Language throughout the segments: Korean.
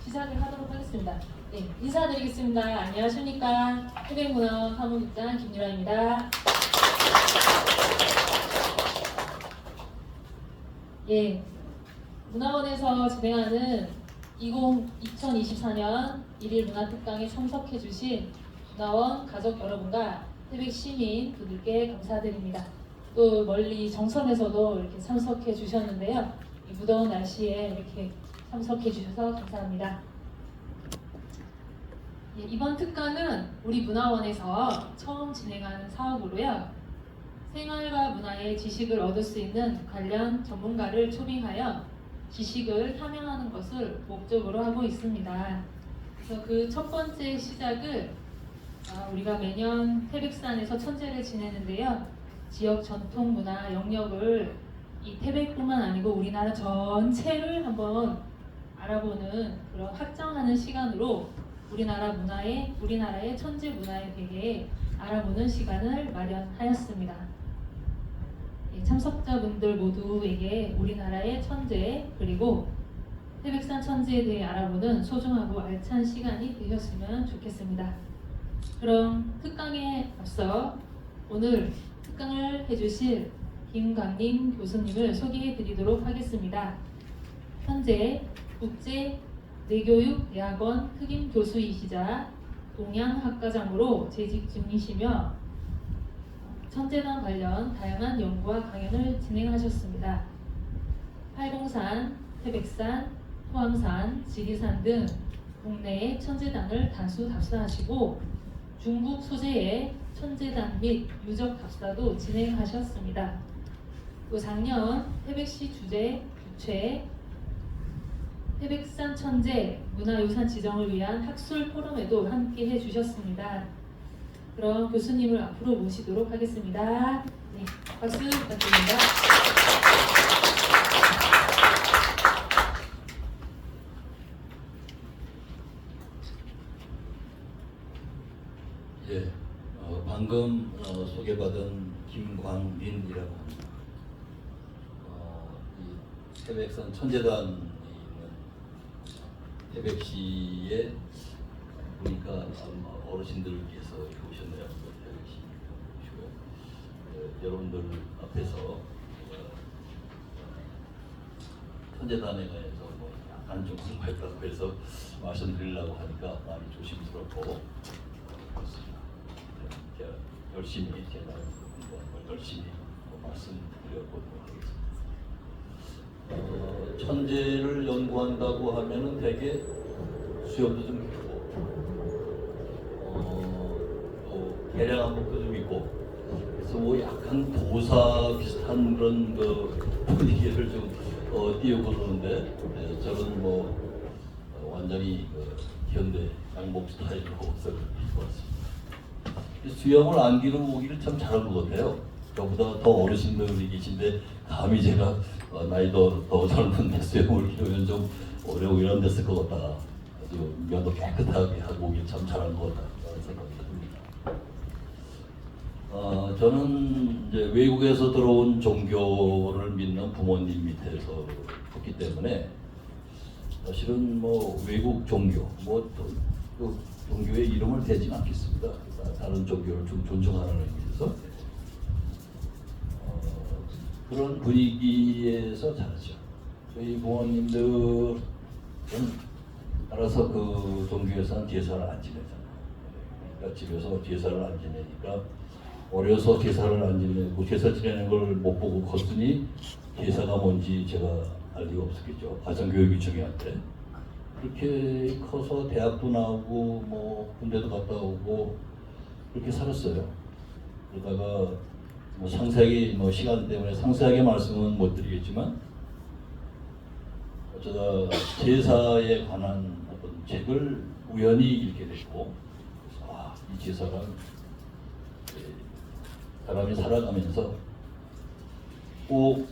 시작을 하도록 하겠습니다. 네, 인사드리겠습니다. 안녕하십니까. 태백문화원 사무국장 김유라입니다. 예, 문화원에서 진행하는 2024년 1일 문화특강에 참석해주신 문화원 가족 여러분과 태백 시민 분들께 감사드립니다. 또 멀리 정선에서도 이렇게 참석해 주셨는데요. 이 무더운 날씨에 이렇게 참석해 주셔서 감사합니다. 예, 이번 특강은 우리 문화원에서 처음 진행하는 사업으로요. 생활과 문화의 지식을 얻을 수 있는 관련 전문가를 초빙하여 지식을 함양하는 것을 목적으로 하고 있습니다. 그래서 그 첫 번째 시작을 우리가 매년 태백산에서 천제를 지내는데요. 지역 전통 문화 영역을 이 태백뿐만 아니고 우리나라 전체를 한번 알아보는 그런 확장하는 시간으로 우리나라의 천재 문화에 대해 알아보는 시간을 마련하였습니다. 참석자분들 모두에게 우리나라의 천재 그리고 태백산 천재에 대해 알아보는 소중하고 알찬 시간이 되셨으면 좋겠습니다. 그럼 특강에 앞서 오늘 특강을 해주실 김광림 교수님을 소개해 드리도록 하겠습니다. 현재 국제 내교육대학원 특임 교수이시자 동양학과장으로 재직 중이시며 천재단 관련 다양한 연구와 강연을 진행하셨습니다. 팔공산, 태백산, 토암산, 지리산 등 국내의 천재단을 다수 답사하시고 중국 소재의 천재단 및 유적 답사도 진행하셨습니다. 또 작년 태백시 주최 태백산 천재 문화유산 지정을 위한 학술 포럼에도 함께 해주셨습니다. 그럼 교수님을 앞으로 모시도록 하겠습니다. 네, 박수 부탁드립니다. 예, 방금 소개받은 김광민이라고 합니다. 이 태백산 천재단에 있는 태백시에 보니까 어르신들께서 이렇게 오셨네요. 태백시 오시고요. 여러분들 앞에서 천재단에 관해서 약간 좀 공부했다고 해서 말씀드리려고 하니까 많이 조심스럽고 그렇습니다. 제가 열심히 제가 공부한 걸 열심히 말씀드려보도록 하겠습니다. 천재를 연구한다고 하면은 되게 수염도 좀 있고 또 개량한 것도 좀 있고 그래서 뭐 약간 도사 비슷한 그런 분위기를 좀 띄우고 그러는데 저는 뭐 완전히 현대 양복 스타일로 옷을 입고 왔습니다. 수염을 안 기르기를 참 잘한 것 같아요. 저보다 더 어르신들이 계신데 감히 제가 나이도 더 젊은데 수염을 기르면 좀 어려워 이런 데쓸 것 같다. 아주 면도 깨끗하게 하고 오길 참 잘한 것 같다. 그런 생각이 듭니다. 저는 이제 외국에서 들어온 종교를 믿는 부모님 밑에서 컸기 때문에 사실은 뭐 외국 종교 또 종교의 이름을 대지 않겠습니다. 다른 종교를 좀 존중하는 의미에서 그런 분위기에서 자랐죠. 저희 부모님들은 알아서 그 종교에서는 제사를 안 지내잖아요. 그러니까 집에서 제사를 안 지내니까 어려서 제사를 안 지내고 제사 지내는 걸 못 보고 컸으니 제사가 뭔지 제가 알 리가 없었겠죠. 가정교육이 중요한데. 그렇게 커서 대학도 나오고 뭐 군대도 갔다 오고 그렇게 살았어요. 그러다가 뭐 상세하게 시간 때문에 상세하게 말씀은 못 드리겠지만 어쩌다 제사에 관한 어떤 책을 우연히 읽게 됐고 이 제사가 사람이 살아가면서 꼭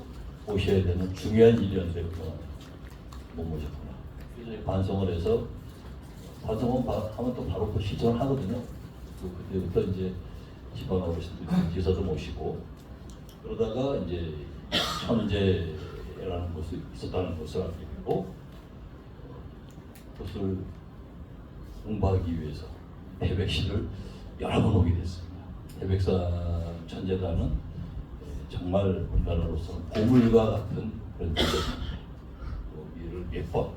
오셔야 되는 중요한 일이었는데 그동안 못 모셨구나. 그래서 반성을 해서 반성은 하면 또 바로 또 실천을 하거든요. 그때부터 이제 집안 어르신들 제사도 모시고 그러다가 이제 천재라는 것이 있었다는 것을 알게 되고 그것을 공부하기 위해서 태백시를 여러 번 오게 됐습니다. 태백산 천재단은 정말 우리나라로서 보물과 같은 그런 천재입니다. 여기를 몇 번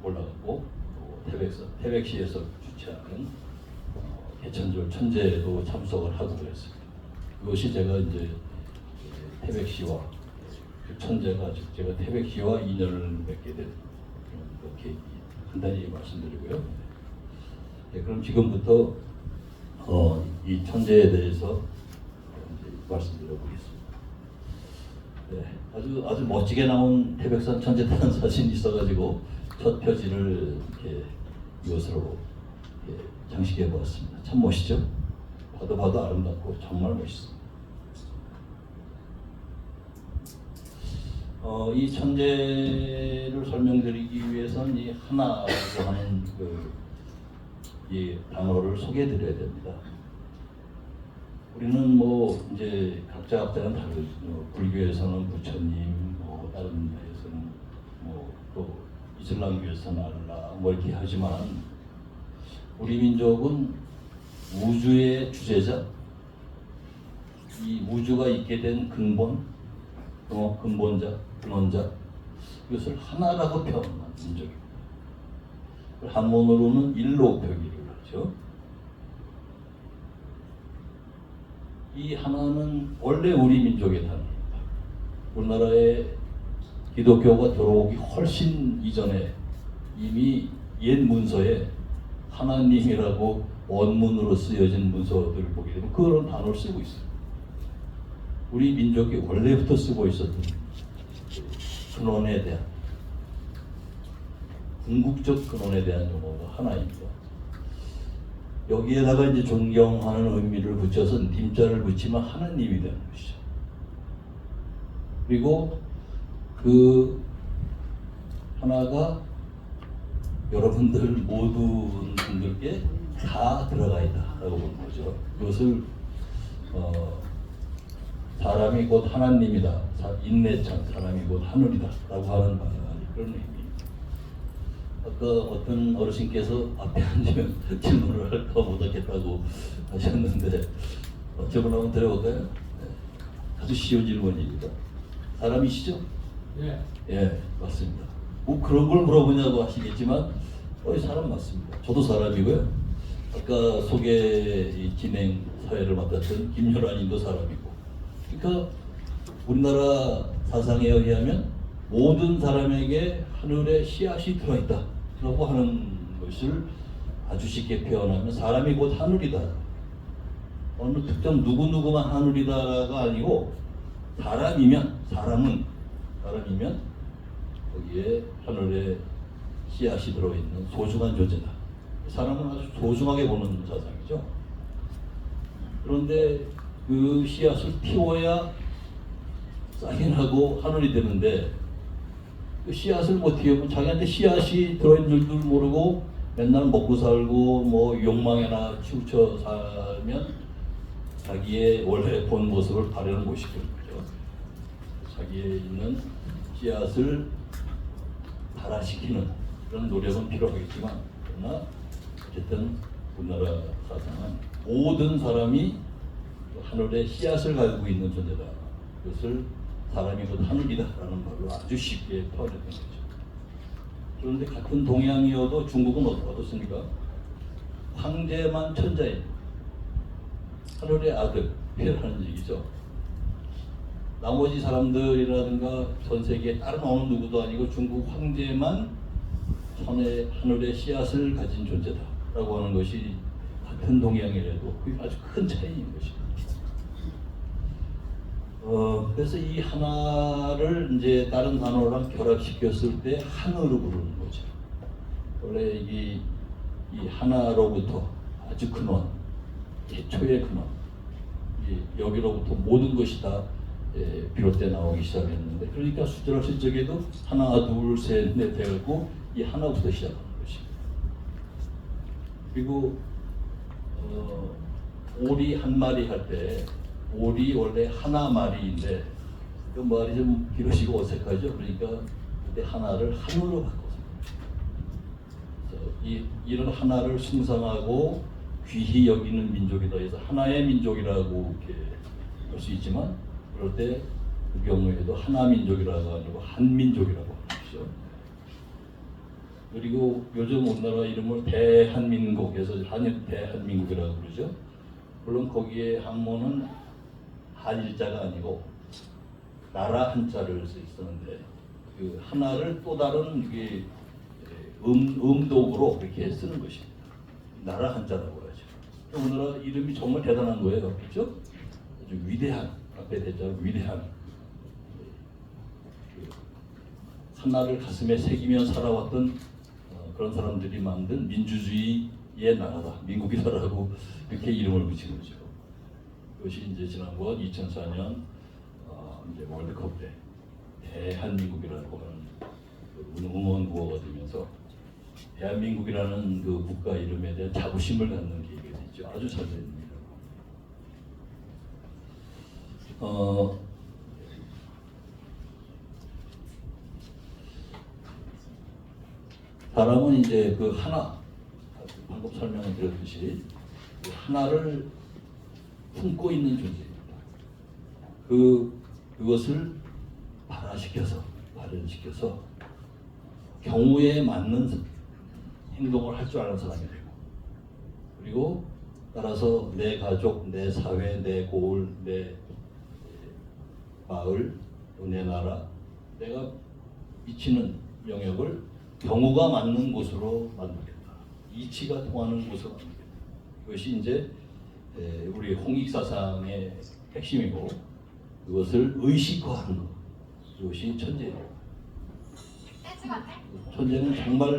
올라갔고 태백시에서 주최하는 개천절 천재도 참석을 하고 그랬습니다. 그것이 제가 이제 태백시와 그 천재가 제가 태백시와 인연을 맺게 된 그런 계기 간단히 말씀드리고요. 네, 그럼 지금부터 이 천재에 대해서 이제 말씀드려보겠습니다. 네, 아주 멋지게 나온 태백산 천재단 사진이 있어가지고 첫 표지를 이렇게 이것으로 이렇게 장식해 보았습니다. 참 멋있죠? 봐도 아름답고 정말 멋있습니다. 이 천재를 설명드리기 위해서는 이 하나라고 하는 이 단어를 소개해드려야 됩니다. 우리는 뭐 이제 각자는 다르죠. 불교에서는 부처님, 뭐 다른 데에서는 뭐 또 이슬람교에서는 알라, 뭐 이렇게 하지만 우리 민족은 우주의 주제자, 이 우주가 있게 된 근본자, 근원자, 이것을 하나라고 표현한 민족입니다. 한문으로는 일로표기를 하죠. 이 하나는 원래 우리 민족의 단어입니다. 우리나라에 기독교가 들어오기 훨씬 이전에 이미 옛 문서에 하나님이라고 원문으로 쓰여진 문서들을 보게 되면 그런 단어를 쓰고 있어요. 우리 민족이 원래부터 쓰고 있었던 근원에 대한 궁극적 근원에 대한 용어가 하나입니다. 여기에다가 이제 존경하는 의미를 붙여서 님자를 붙이면 하나님이 되는 것이죠. 그리고 그 하나가 여러분들 모든 분들께 다 들어가 있다라고 보는 거죠. 그것을 사람이 곧 하나님이다, 인내천 사람이 곧 하늘이다라고 하는 그런 의미입니다. 아까 어떤 어르신께서 앞에 앉으면 질문을 할까 못하겠다고 하셨는데 질문 한번 드려볼까요? 네. 아주 쉬운 질문입니다. 사람이시죠? 예. 예, 맞습니다. 뭐 그런 걸 물어보냐고 하시겠지만 사람 맞습니다. 저도 사람이고요. 아까 진행 사회를 맡았던 김효란님도 사람이고. 그러니까 우리나라 사상에 의하면 모든 사람에게 하늘에 씨앗이 들어있다라고 하는 것을 아주 쉽게 표현하면 사람이 곧 하늘이다. 어느 특정 누구누구만 하늘이다가 아니고 사람이면 거기에 하늘에 씨앗이 들어있는 소중한 존재다. 사람은 아주 소중하게 보는 사상이죠. 그런데 그 씨앗을 틔워야 싹이 나고 하늘이 되는데 그 씨앗을 못 틔우면 자기한테 씨앗이 들어있는 줄도 모르고 맨날 먹고 살고 뭐 욕망에나 치우쳐 살면 자기의 원래 본 모습을 바르는 것이죠. 자기에 있는 씨앗을 발화시키는 그런 노력은 필요하겠지만 그러나 어쨌든 우리나라 사상은 모든 사람이 하늘에 씨앗을 가지고 있는 존재다. 그것을 사람이 곧 하늘이다라는 말로 아주 쉽게 표현했던 거죠. 그런데 같은 동양이어도 중국은 어떻습니까? 황제만 천자인 하늘의 아들 표현하는 얘기죠. 나머지 사람들이라든가 전 세계 다른 어느 누구도 아니고 중국 황제만 하늘의 씨앗을 가진 존재다라고 하는 것이 같은 동양이라도 아주 큰 차이인 것입니다. 그래서 이 하나를 이제 다른 단어랑 결합시켰을 때 하늘로 부르는 거죠. 원래 이 하나로부터 아주 근원, 최초의 근원, 여기로부터 모든 것이 다 비롯돼 나오기 시작했는데, 그러니까 숫자를 쓸 적에도 하나, 둘, 셋, 넷 해갖고 이 하나부터 시작하는 것입니다. 그리고 오리 한 마리 할 때 오리 원래 하나 마리인데 그 말이 좀 길어지고 어색하죠. 그러니까 그때 하나를 한으로 바꿨습니다. 이런 하나를 숭상하고 귀히 여기는 민족이다 해서 하나의 민족이라고 이렇게 할 수 있지만 그럴 때 그 경우에도 하나 민족이라고 아니고 한 민족이라고 하죠. 그리고 요즘 우리나라 이름을 대한민국에서 대한민국이라고 그러죠. 물론 거기에 한문은 한일자가 아니고 나라 한자를 쓰는데 그 하나를 또 다른 이게 음독으로 이렇게 쓰는 것입니다. 나라 한자라고 하죠. 우리나라 이름이 정말 대단한 거예요, 그렇죠? 아주 위대한 앞에 대자로 위대한 하나를 가슴에 새기며 살아왔던 그런 사람들이 만든 민주주의의 나라다, 민국이다라고 이렇게 이름을 붙인 거죠. 그것이 이제 지난번 2004년 이제 월드컵 때 대한민국이라고 하는 그 응원 구호가 되면서 대한민국이라는 그 국가 이름에 대한 자부심을 갖는 계기가 됐죠. 아주 잘 됩니다. 사람은 이제 그 하나, 방금 설명을 드렸듯이 그 하나를 품고 있는 존재입니다. 그것을 발현시켜서 경우에 맞는 행동을 할 줄 아는 사람이 되고, 그리고 따라서 내 가족, 내 사회, 내 고을, 내 마을, 또 내 나라, 내가 미치는 영역을 경우가 맞는 곳으로 만들겠다. 이치가 통하는 곳으로 만들겠다. 그것이 이제 우리 홍익사상의 핵심이고, 그것을 의식화하는 것. 그것이 천재예요. 천재는 정말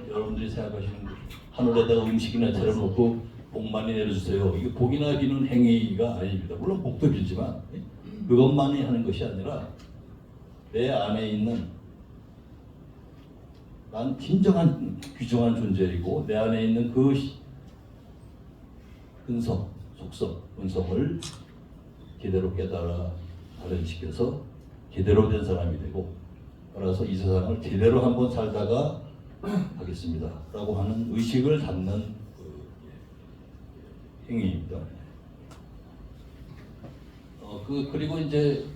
여러분들이 생각하시는 하늘에다가 음식이나 차려놓고 복 많이 내려주세요. 이게 복이나 비는 행위가 아닙니다. 물론 복도 빌지만 그것만이 하는 것이 아니라 내 안에 있는 난 진정한 귀중한 존재이고 내 안에 있는 그 근성, 속성, 본성을 제대로 깨달아 발현시켜서 제대로 된 사람이 되고, 따라서 이 세상을 제대로 한번 살다가 하겠습니다 라고 하는 의식을 담는 그 행위입니다. 그리고 이제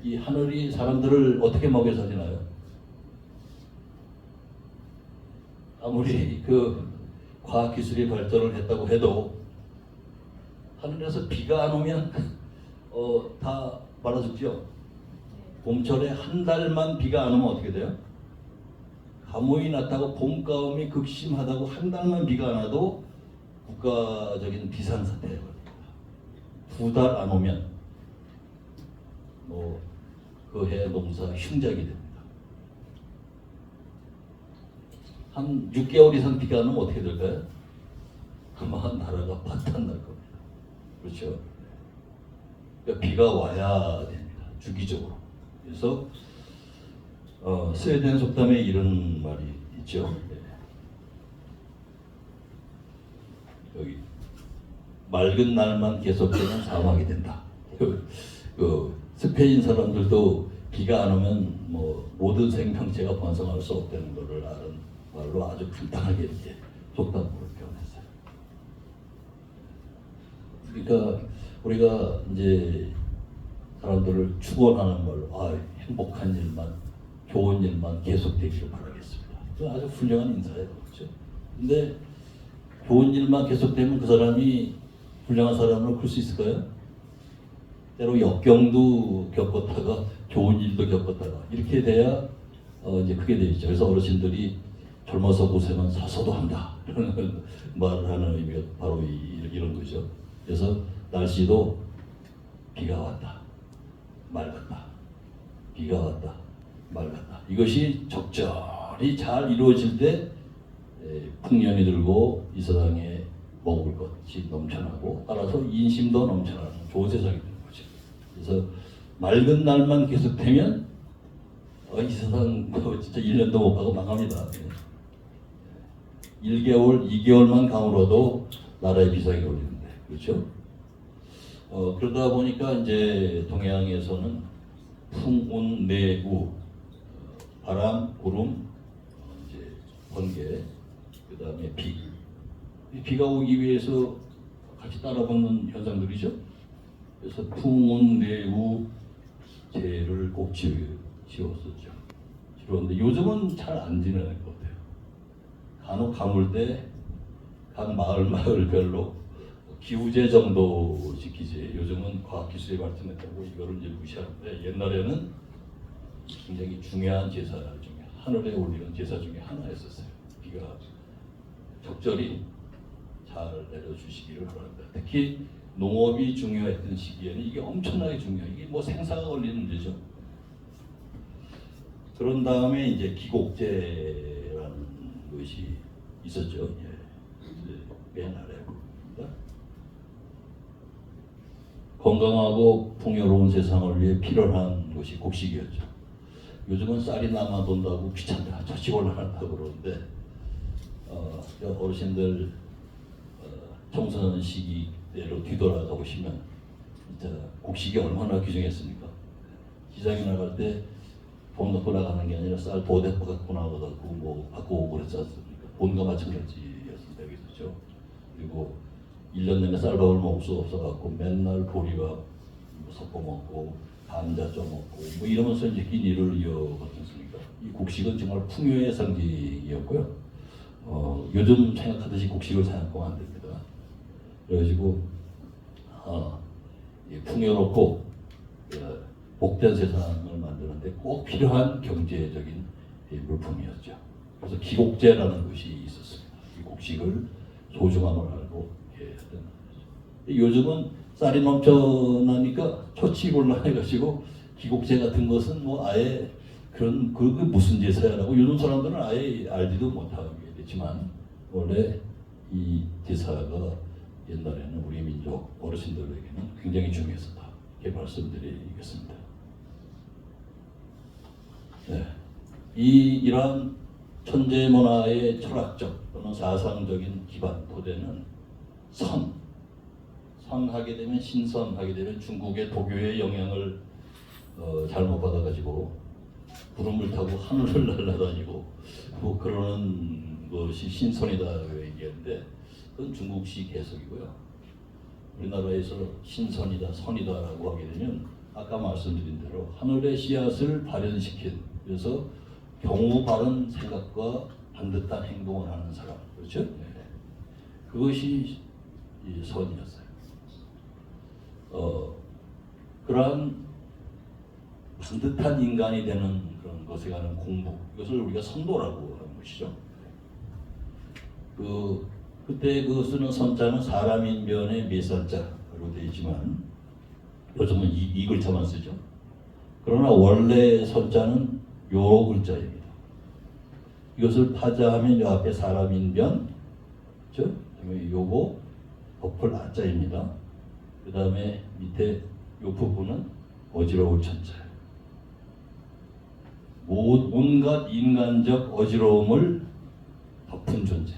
이 하늘이 사람들을 어떻게 먹여 살리나요? 아무리 그 과학 기술이 발전을 했다고 해도 하늘에서 비가 안 오면 다 말아 죽죠. 봄철에 한 달만 비가 안 오면 어떻게 돼요? 가뭄이 났다고 봄가뭄이 극심하다고 한 달만 비가 안 와도 국가적인 비상사태가 됩니다. 2달 안 오면 그 해 농사 흉작이 됩니다. 한 6개월 이상 비가 안 오면 어떻게 될까요? 그만 나라가 파탄 날 겁니다. 그렇죠? 그러니까 비가 와야 됩니다. 주기적으로. 그래서 스웨덴 속담에 이런 말이 있죠. 여기 맑은 날만 계속되면 사막이 된다. 스페인 사람들도 비가 안 오면 모든 생명체가 번성할 수 없다는 것을 아는 말로 아주 간단하게 이렇게 속담으로 표현했어요. 그러니까 우리가 이제 사람들을 축원하는 말로 행복한 일만, 좋은 일만 계속되기를 바라겠습니다. 그 아주 훌륭한 인사예요, 그렇죠? 근데 좋은 일만 계속되면 그 사람이 훌륭한 사람으로 클 수 있을까요? 때로 역경도 겪었다가 좋은 일도 겪었다가 이렇게 돼야 이제 크게 되죠. 그래서 어르신들이 젊어서 고생은 사서도 한다 이런 말을 하는 의미가 바로 이런 거죠. 그래서 날씨도 비가 왔다, 맑았다, 비가 왔다, 맑았다. 이것이 적절히 잘 이루어질 때 풍년이 들고 이 세상에 먹을 것이 넘쳐나고 따라서 인심도 넘쳐나는 좋은 세상이 되는 거죠. 그래서 맑은 날만 계속되면 이 세상 진짜 1년도 못 가고 망합니다. 1개월, 2개월만 가물어도 나라에 비상이 걸리는데, 그렇죠? 그러다 보니까 이제 동해안에서는 풍운내우, 바람, 구름, 이제 번개 그 다음에 비. 이 비가 오기 위해서 같이 따라붙는 현상들이죠. 그래서 풍운, 내우, 재를 꼭 지었었죠. 그런데 요즘은 잘 안 지내는 것 같아요. 간혹 가물 때 각 마을별로 기후제 정도 지키지. 요즘은 과학기술이 발전했다고 이거를 이제 무시하는데 옛날에는 굉장히 중요한 제사 중에 하늘에 올리는 제사 중에 하나였었어요. 비가 적절히 잘 내려주시기를 바랍니다. 특히 농업이 중요했던 시기에는 이게 엄청나게 중요해요. 이게 뭐 생사가 걸리는 문제죠. 그런 다음에 이제 기곡제라는 것이 있었죠. 예. 맨 아래입니다. 건강하고 풍요로운 세상을 위해 필요한 것이 곡식이었죠. 요즘은 쌀이 남아돈다고 귀찮다, 저쪽 올라간다고 그러는데 어르신들 청소년 시기대로 뒤돌아가 보시면 진짜 곡식이 얼마나 귀중했습니까? 시장에 나갈 때 돈 갖고 나가는 게 아니라 쌀 보대포 갖고 나가고 뭐 갖고 오고 그랬지 않습니까? 본과 마찬가지였을 때가 있었죠. 그리고 1년 내내 쌀밥을 먹을 수 없어갖고 맨날 보리밥 섞어 먹고 감자 쪄 먹고 뭐 이러면서 이제 긴 일을 이어갔지 않습니까? 이 곡식은 정말 풍요의 상징이었고요. 요즘 생각하듯이 곡식을 생각하면 안 됩니다. 그래가지고 풍요롭고 복된 세상을 만드는데 꼭 필요한 경제적인 물품이었죠. 그래서 기곡제라는 것이 있었습니다. 이 곡식을 소중함을 알고 했던 거죠. 요즘은 쌀이 넘쳐나니까 초치곤란해가지고 기곡제 같은 것은 뭐 아예 그런 그게 무슨 제사야라고 요즘 사람들은 아예 알지도 못하게 됐지만 원래 이 제사가 옛날에는 우리 민족 어르신들에게는 굉장히 중요했었다. 이렇게 말씀드리겠습니다. 네. 이러한 천재 문화의 철학적 또는 사상적인 기반 토대는 선하게 되면 신선하게 되면 중국의 도교의 영향을 잘못 받아가지고 구름을 타고 하늘을 날아다니고 뭐 그러는 것이 신선이다 얘기했는데 그건 중국식 해석이고요. 우리나라에서 신선이다, 선이다라고 하게 되면 아까 말씀드린 대로 하늘의 씨앗을 발현시킨 그래서 경우 바른 생각과 반듯한 행동을 하는 사람, 그렇죠? 네. 그것이 선이었어요. 그러한 반듯한 인간이 되는 그런 것에 관한 공부, 이것을 우리가 선도라고 하는 것이죠. 그때 그 쓰는 선자는 사람인변의 미선자로 되어 있지만 요즘은 이 글자만 쓰죠. 그러나 원래 선자는 요 글자입니다. 이것을 파자하면 요 앞에 사람인변, 그렇죠? 그다음에 요거 버플 아자입니다. 그 다음에 밑에 요 부분은 어지러울 천자예요. 온갖 인간적 어지러움을 덮은 존재.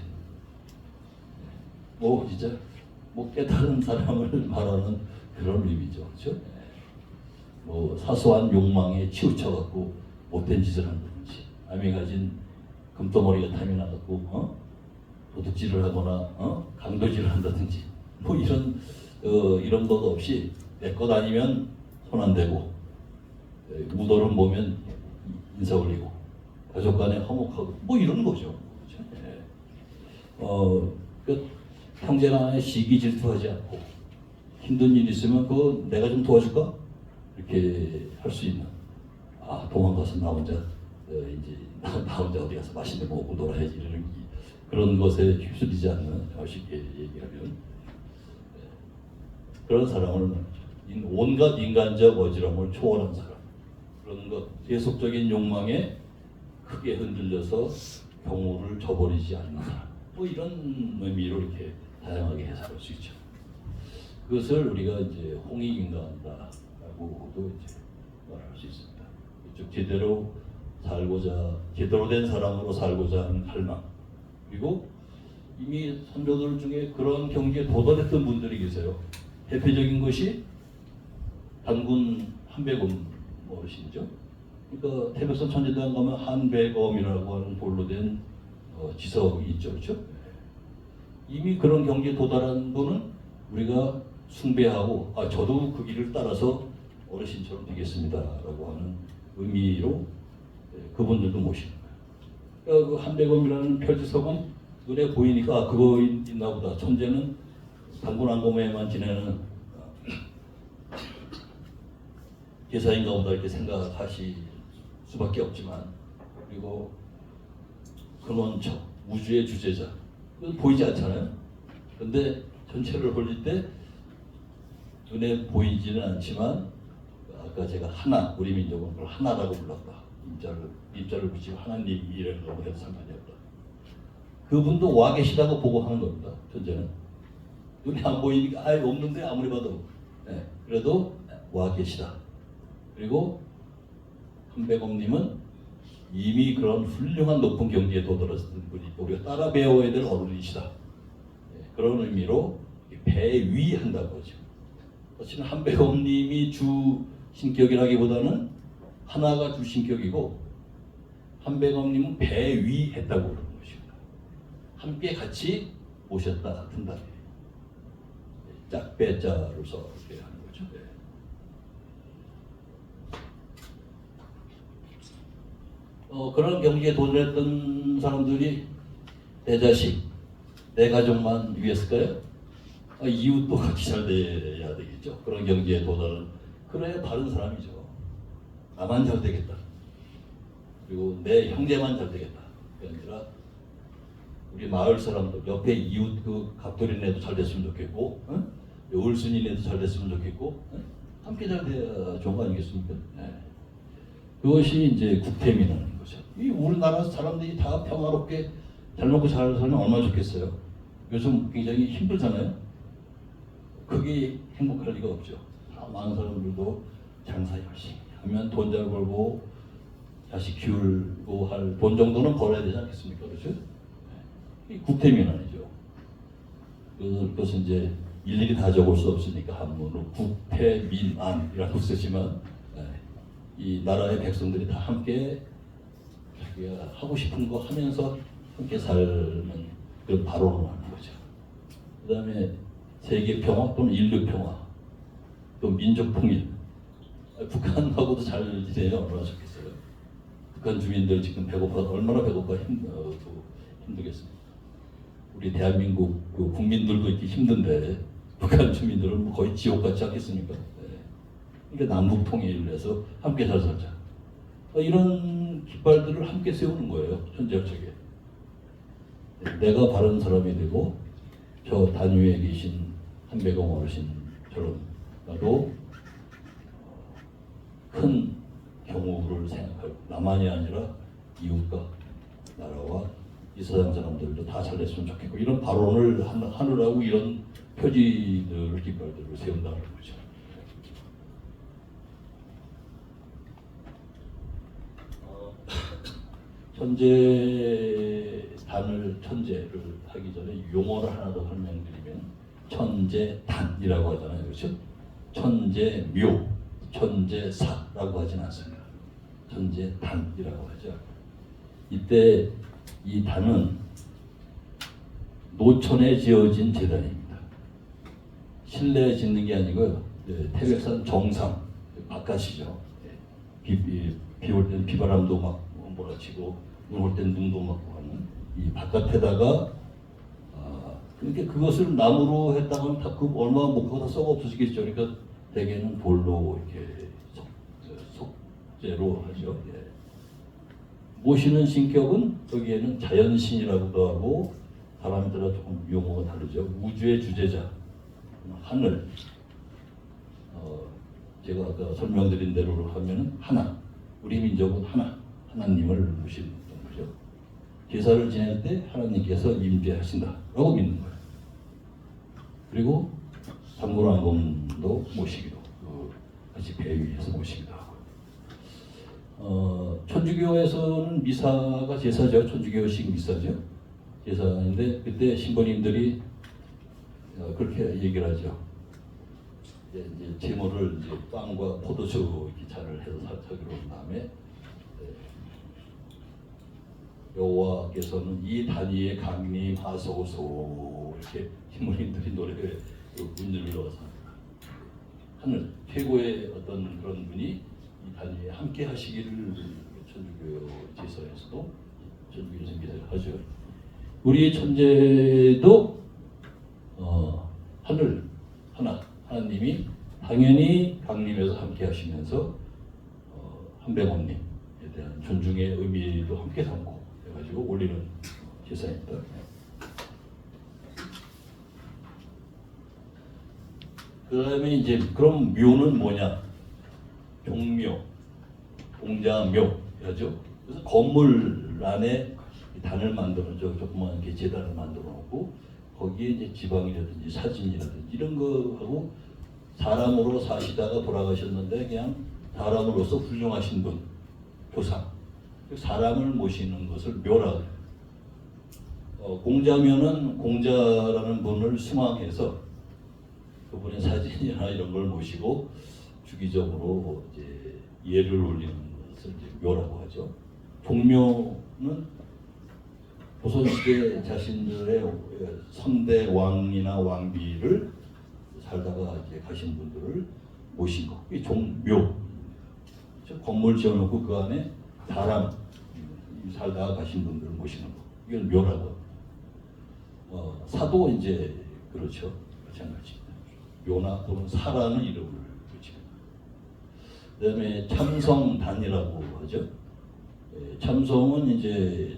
뭐 진짜 뭐 깨달은 사람을 말하는 그런 의미죠, 그렇죠? 뭐 사소한 욕망에 치우쳐갖고 못된 짓을 한다든지, 남이 가진 금덩어리가 탐이 나갖고 도둑질을 하거나 강도질을 한다든지, 뭐 이런 것 없이 내 것 아니면 손 안 대고, 우도를 보면 인사 올리고, 가족 간에 화목하고, 뭐 이런 거죠. 그렇죠? 형제 간에 시기 질투하지 않고 힘든 일 있으면 그거 내가 좀 도와줄까? 이렇게 할 수 있는 도망가서 나 혼자 이제 나 혼자 어디 가서 맛있는 거 먹고 놀아야지 이러는 그런 것에 휩쓸리지 않는 쉽게 얘기하면 그런 사람을 말하죠. 온갖 인간적 어지러움을 초월한 사람 그런 것 계속적인 욕망에 크게 흔들려서 경우를 저버리지 않는 사람 뭐 이런 의미로 이렇게 다양하게 해석할 수 있죠. 그것을 우리가 이제 홍익인간다라고도 이제 말할 수 있습니다. 즉 제대로 살고자 제대로 된 사람으로 살고자 하는 갈망 그리고 이미 선조들 중에 그런 경지에 도달했던 분들이 계세요. 대표적인 것이 단군 한백엄 어르신이죠. 그러니까 태백산 천지당 가면 한백엄이라고 하는 돌로 된 지석이 있죠, 그렇죠? 이미 그런 경지에 도달한 분은 우리가 숭배하고 저도 그 길을 따라서 어르신처럼 되겠습니다라고 하는 의미로 그분들도 모시는 거예요. 그러니까 그 한백엄이라는 표지석은 눈에 보이니까 그거 있나 보다. 천재는 당군안검에만 지내는 제사인가 보다 이렇게 생각하실 수밖에 없지만, 그리고 근원처, 우주의 주제자, 그건 보이지 않잖아요. 근데 전체를 볼릴 때 눈에 보이지는 않지만, 아까 제가 하나, 우리 민족은 그걸 하나라고 불렀다. 입자를 붙이고 하나님이라고 해도 상관이 없다. 그분도 와 계시다고 보고 하는 겁니다. 존재는 눈에 안 보이니까 없는데 아무리 봐도 그래도 와 계시다. 그리고 한백엄님은 이미 그런 훌륭한 높은 경지에 도달했던 분이 우리가 따라 배워야 될 어른이시다. 그런 의미로 배위한다고 하죠. 사실은 한백엄님이 주 신격이라기보다는 하나가 주 신격이고, 한백엄님은 배위했다고 그러는 것입니다. 함께 같이 모셨다 든다. 짝배자로 써 이렇게 하는 거죠. 그런 경지에 도달했던 사람들이 내 자식, 내 가족만 위했을까요? 이웃도 같이 잘 돼야 되겠죠. 그런 경지에 도달은 그래야 바른 사람이죠. 나만 잘 되겠다. 그리고 내 형제만 잘 되겠다. 그게 아니라 우리 마을 사람들, 옆에 이웃 그 갑돌이네도 잘 됐으면 좋겠고, 을순이네도 잘 됐으면 좋겠고, 함께 잘 돼야 좋은 거 아니겠습니까? 그것이 이제 국태민하는 거죠. 이 우리나라 사람들이 다 평화롭게 잘 먹고 잘 살면 얼마나 좋겠어요. 요즘 굉장히 힘들잖아요. 그게 행복할 리가 없죠. 다 많은 사람들도 장사 열심히 하면 돈 잘 벌고 자식 키우고 할 돈 정도는 벌어야 되지 않겠습니까? 그렇죠? 이 국태민안이죠. 그것은 이제 일일이 다 적을 수 없으니까 한문으로 국태민안이라고 쓰지만, 이 나라의 백성들이 다 함께 자기가 하고 싶은 거 하면서 함께 살면 그런 발언을 하는 거죠. 그 다음에 세계 평화 또는 인류 평화, 또 민족 통일. 북한하고도 잘 지내야 얼마나 좋겠어요. 북한 주민들 지금 배고파 얼마나 배고파 힘들겠습니까? 우리 대한민국 그 국민들도 이렇게 힘든데 북한 주민들은 뭐 거의 지옥 같지 않겠습니까? 그러니까 남북 통일을 해서 함께 잘 살자. 이런 깃발들을 함께 세우는 거예요. 현재적에. 내가 바른 사람이 되고 저 단위에 계신 한백엄 어르신처럼 나도 큰 경우를 생각하고 나만이 아니라 이웃과 나라와 이 세상 사람들도 다 잘 됐으면 좋겠고, 이런 발언을 하느라고 이런 표지들, 깃발들을 세운다는 거죠. 천재를 하기 전에 용어를 하나 더 설명드리면 천재단이라고 하잖아요. 그렇죠? 천재묘, 천재사라고 하진 않습니다. 천재단이라고 하죠. 이때 이 단은 노천에 지어진 재단입니다. 실내에 짓는 게 아니고요. 태백산 정상 바깥이죠. 비 올 때는 비바람도 막 몰아치고 눈 올 때는 눈도 맞고 하는 이 바깥에다가 그러니까 그것을 나무로 했다면 다 그 얼마 못 가고 다 썩어 없어지겠죠. 그러니까 대개는 돌로 이렇게 석재로 하죠. 모시는 신격은 여기에는 자연신이라고도 하고 사람에 따라 조금 용어가 다르죠. 우주의 주제자, 하늘. 제가 아까 설명드린 대로 하면은 하나. 우리 민족은 하나님을 모시는 거죠. 제사를 지낼 때 하나님께서 임재하신다라고 믿는 거예요. 그리고 당군안검도 모시기도 같이 배위해서 모시기도 하고. 천주교에서는 미사가 제사죠. 천주교식 미사죠. 제사인데 그때 신부님들이 그렇게 얘기를 하죠. 이제 제물을 이제 빵과 포도주 이렇게 잔을 해서 사기로 한 다음에 여호와께서는 이 단위에 강림하소서 이렇게 신부님들이 노래에 문제를 넣어서 하늘 최고의 어떤 그런 분이 이 단위에 함께 하시기를 천주교 제서에서도 천주교에서 기대를 하죠. 우리 천재도 하나님이 당연히 강림에서 함께 하시면서 한백원님에 대한 존중의 의미도 함께 담고 해가지고 올리는 제사입니다. 그 다음에 이제 그럼 묘는 뭐냐? 종묘, 공자묘 하죠. 그래서 건물 안에 단을 만들어 조그만 이렇게 제단을 만들어 놓고 거기에 이제 지방이라든지 사진이라든지 이런 거하고 사람으로 사시다가 돌아가셨는데 그냥 사람으로서 훌륭하신 분, 조상, 사람을 모시는 것을 묘라. 공자묘는 공자라는 분을 숭앙해서 그분의 사진이나 이런 걸 모시고 주기적으로 이제 예를 올리는 것을 이제 묘라고 하죠. 종묘는 조선시대 자신들의 선대 왕이나 왕비를 살다가 이제 가신 분들을 모신 거. 이 종묘. 건물 지어놓고 그 안에 사람 살다가 가신 분들을 모시는 거. 이걸 묘라고. 사도 이제 그렇죠. 마찬가지입니다. 묘나 또는 사라는 이름을 붙이는. 그다음에 참성단이라고 하죠. 참성은 이제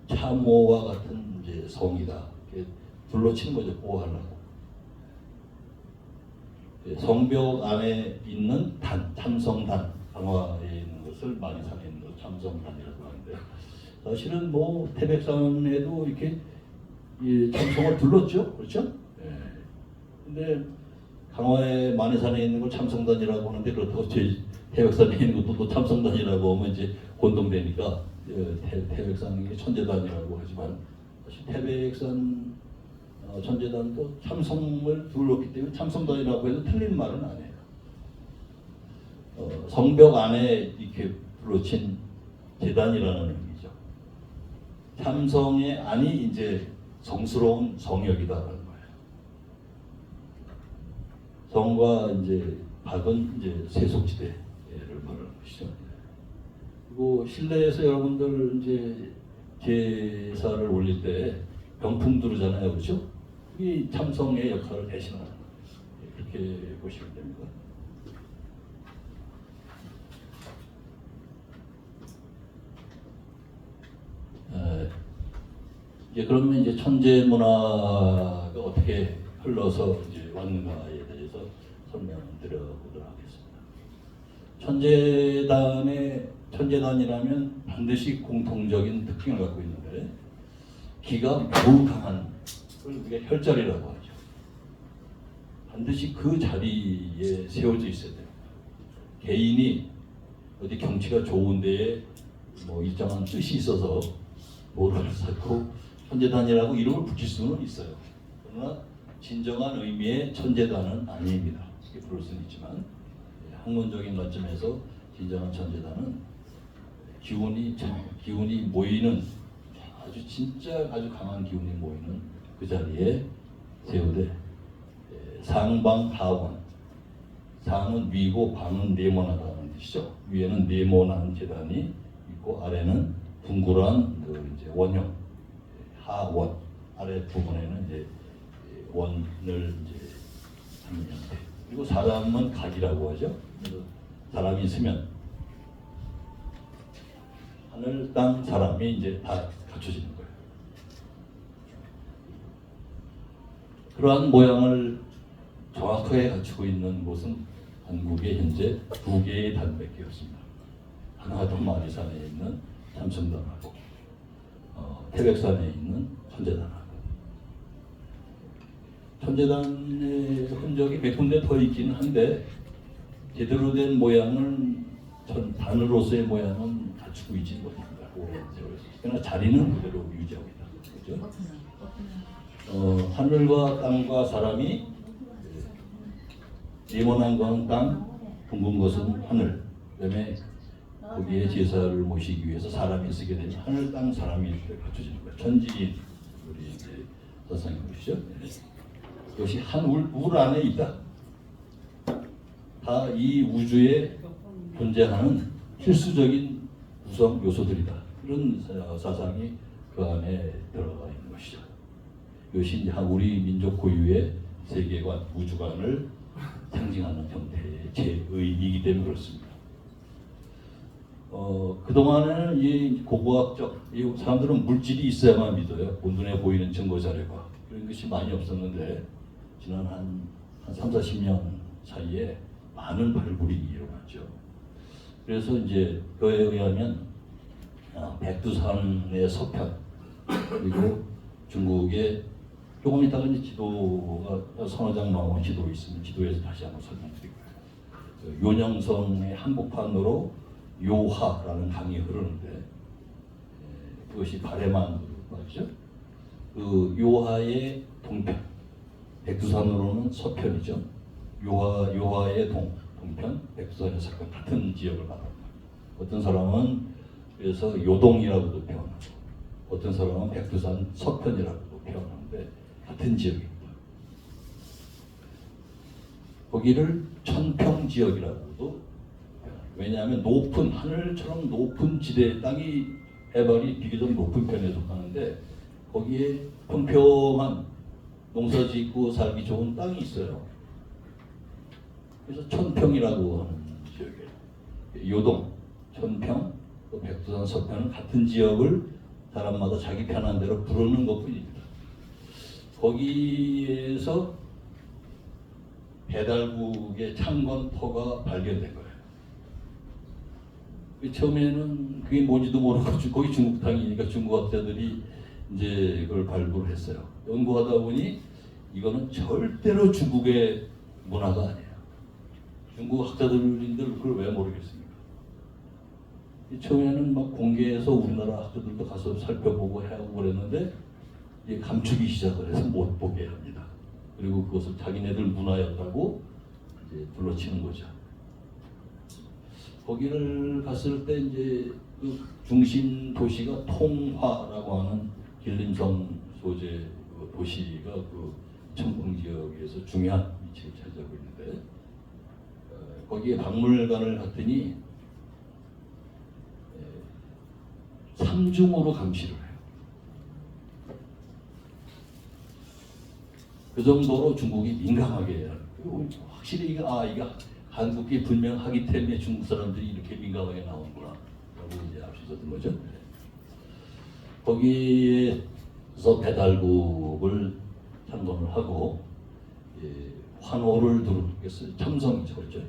참호와 같은 이제 성이다. 둘러치는 거죠. 보호하려고. 성벽 안에 있는 단, 참성단, 강화에 있는 것을 많이 사는 것, 참성단이라고 하는데 사실은 뭐 태백산에도 이렇게 이 참성을 둘렀죠, 그렇죠? 근데 강화에 만해산에 있는 걸 참성단이라고 하는데 그렇다고 제 태백산에 있는 것도 또 참성단이라고 하면 이제 혼동되니까 태백산이 천재단이라고 하지만 사실 태백산 천재단도 참성을 둘렀기 때문에 참성단이라고 해도 틀린 말은 아니에요. 성벽 안에 이렇게 둘러친 재단이라는 의미죠. 참성의 안이 이제 성스러운 성역이다라는 거예요. 성과 이제 박은 이제 세속지대를 말하는 것이죠. 그리고 실내에서 여러분들 이제 제사를 올릴 때 병풍 두르잖아요, 그렇죠? 이 참성의 역할을 대신하는 거예요. 그렇게 보시면 됩니다. 이제 그러면 이제 천재 문화가 어떻게 흘러서 이제 왔는가에 대해서 설명을 드려보도록 하겠습니다. 천재단이라면 반드시 공통적인 특징을 갖고 있는데 기가 매우 강한 걸 우리가 혈자리라고 하죠. 반드시 그 자리에 세워져 있어야 돼요. 개인이 어디 경치가 좋은 데에 뭐 일정한 뜻이 있어서 뭐를 쌓고 천재단이라고 이름을 붙일 수는 있어요. 그러나 진정한 의미의 천재단은 아닙니다. 이렇게 부를 수는 있지만 학문적인 관점에서 진정한 천재단은 기운이 모이는 아주 강한 기운이 모이는 그 자리에 세우되 상방하원, 상은 위고 방은 네모나다는 뜻이죠. 위에는 네모난 재단이 있고 아래는 둥그런 그 이제 원형 하원, 아래 부분에는 이제 원을 이제 하는 형태. 그리고 사람은 각이라고 하죠. 그래서 사람이 있으면 하늘, 땅, 사람이 이제 다 갖춰지는 거예요. 그러한 모양을 정확하게 갖추고 있는 곳은 한국에 현재 두 개의 단밖에 없습니다. 하나가 마리산에 있는 참성단하고 태백산에 있는 천재단하고. 천재단의 흔적이 몇 군데 더 있기는 한데 제대로 된 모양은 단으로서의 모양은 갖추고 있지 못합니다. 그러나 자리는 그대로 유지하고 있다. 그렇죠? 하늘과 땅과 사람이 네모난 것은 땅, 둥근 것은 하늘. 그다음에 거기에 제사를 모시기 위해서 사람이 쓰게 되면 하늘 땅 사람이 갖춰지는 거예요. 천지인 우리 이제 사상이 보시죠. 이것이 한 울 안에 있다. 다 이 우주에 존재하는 필수적인 구성 요소들이다. 이런 사상이 그 안에 들어가 있는 것이죠. 이것이 이제 우리 민족 고유의 세계관, 우주관을 상징하는 형태의 제의이기 때문에 그렇습니다. 그동안에는 이 고고학적, 이 사람들은 물질이 있어야만 믿어요. 눈에 보이는 증거 자료가. 그런 것이 많이 없었는데, 지난 한 3, 40년 사이에 많은 발굴이 일어났죠. 그래서 이제 그에 의하면 백두산의 서편, 그리고 중국의 조금 이따가 이제 지도가 서너 장 나오는 지도 있으면 지도에서 다시 한번 설명드릴 거예요. 요녕성의 한복판으로 요하라는 강이 흐르는데 그것이 바레만 말이죠. 그 요하의 동편, 백두산으로는 서편이죠. 요하의 동편, 백두산의 서편 같은 지역을 말합니다. 어떤 사람은 그래서 요동이라고도 표현하고, 어떤 사람은 백두산 서편이라고도 표현하는데 같은 지역입니다. 거기를 천평 지역이라고도, 왜냐하면 높은 하늘처럼 높은 지대, 땅이 해발이 비교적 높은 편에 속하는데 거기에 평평한 농사짓고 살기 좋은 땅이 있어요. 그래서 천평이라고 하는 지역이에요. 요동, 천평, 또 백두산 서편은 같은 지역을 사람마다 자기 편한 대로 부르는 것뿐입니다. 거기에서 배달국의 창건터가 발견된 거예요. 처음에는 그게 뭔지도 모르고 거기 중국 땅이니까 중국 학자들이 이제 그걸 발굴했어요. 연구하다 보니 이거는 절대로 중국의 문화가 아니에요. 중국 학자들인들 그걸 왜 모르겠습니까? 처음에는 막 공개해서 우리나라 학자들도 가서 살펴보고 하고 그랬는데 이제 감추기 시작을 해서 못 보게 합니다. 그리고 그것을 자기네들 문화였다고 이제 둘러치는 거죠. 거기를 갔을 때 이제 그 중심 도시가 통화라고 하는 길림성 소재 그 도시가 그 청풍 지역에서 중요한 위치를 차지하고 있는데 거기에 박물관을 갔더니 3중으로 감시를 해요. 그 정도로 중국이 민감하게 해요. 확실히 이거 한국이 분명하기 때문에 중국 사람들이 이렇게 민감하게 나오는구나 라고 이제 알 수 있었던 거죠. 거기에서 배달국을 참관을 하고 환호를 두르겠어요. 참성이죠, 그렇죠?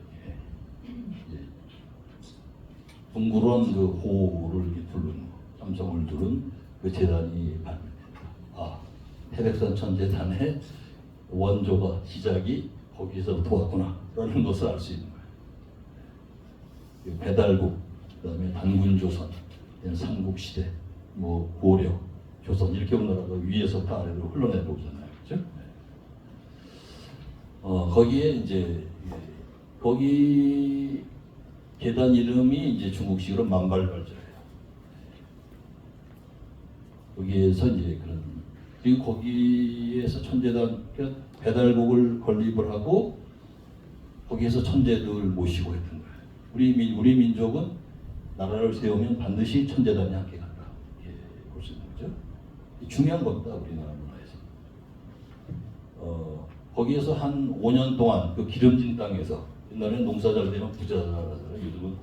둥그런 그 호를 이렇게 두른 참성을 두른 그 재단이 발견됩니다. 태백산 천재단의 원조가 시작이 거기서부터 왔구나라는 것을 알 수 있는 거예요. 배달국, 그다음에 단군조선, 삼국시대, 뭐 고려, 조선 이렇게 우리나라가 위에서부터 아래로 흘러내려오잖아요, 그렇죠? 거기에 이제 거기 계단 이름이 이제 중국식으로 만발발자예요. 거기에서 이제 그런, 그리고 거기에서 천재단 배달국을 건립을 하고 거기에서 천재들 모시고 했던 거예요. 우리 민족은 나라를 세우면 반드시 천재단이 함께 간다. 이렇게 볼 수 있는 거죠. 중요한 겁니다, 우리나라 문화에서. 거기에서 한 5년 동안 그 기름진 땅에서, 옛날에는 농사 잘 되면 부자 나라잖아요. 요즘은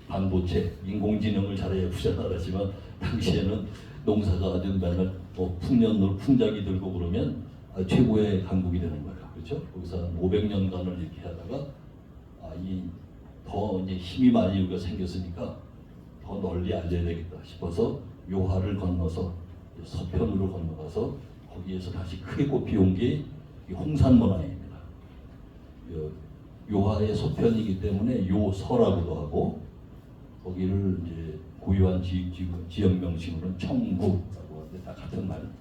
반도체, 인공지능을 잘해야 부자 나라지만 당시에는 농사가 아주 맨날 뭐 풍년으로 풍작이 들고 그러면 최고의 강국이 되는 거예요. 그렇죠? 거기서 한 500년간을 이렇게 하다가 더 이제 힘이 많이 우리가 생겼으니까 더 널리 알려야 되겠다 싶어서 요하를 건너서 서편으로 건너가서 거기에서 다시 크게 꼽히온 게 홍산문화입니다. 요하의 서편이기 때문에 요서라고도 하고 거기를 이제 고유한 지역 명칭으로는 청구라고 하는데 다 같은 말입니다.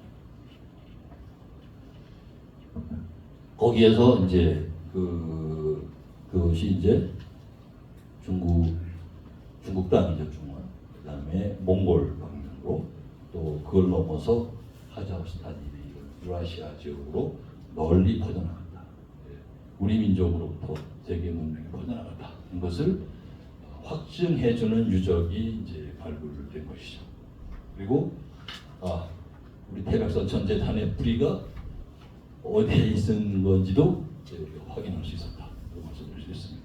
거기에서 이제 그것이 이제 중국 땅이죠. 그다음에 몽골 방면으로 또 그걸 넘어서 카자흐스탄이 유라시아 지역으로 널리 퍼져나갔다. 예, 우리 민족으로부터 세계 문명이 퍼져나갔다. 이것을 확증해주는 유적이 이제 발굴된 것이죠. 그리고 우리 태백산 전제탄의 뿌리가 어디에 있는 건지도 우리가 확인할 수 있었다. 이런 말씀드릴 수 있습니다.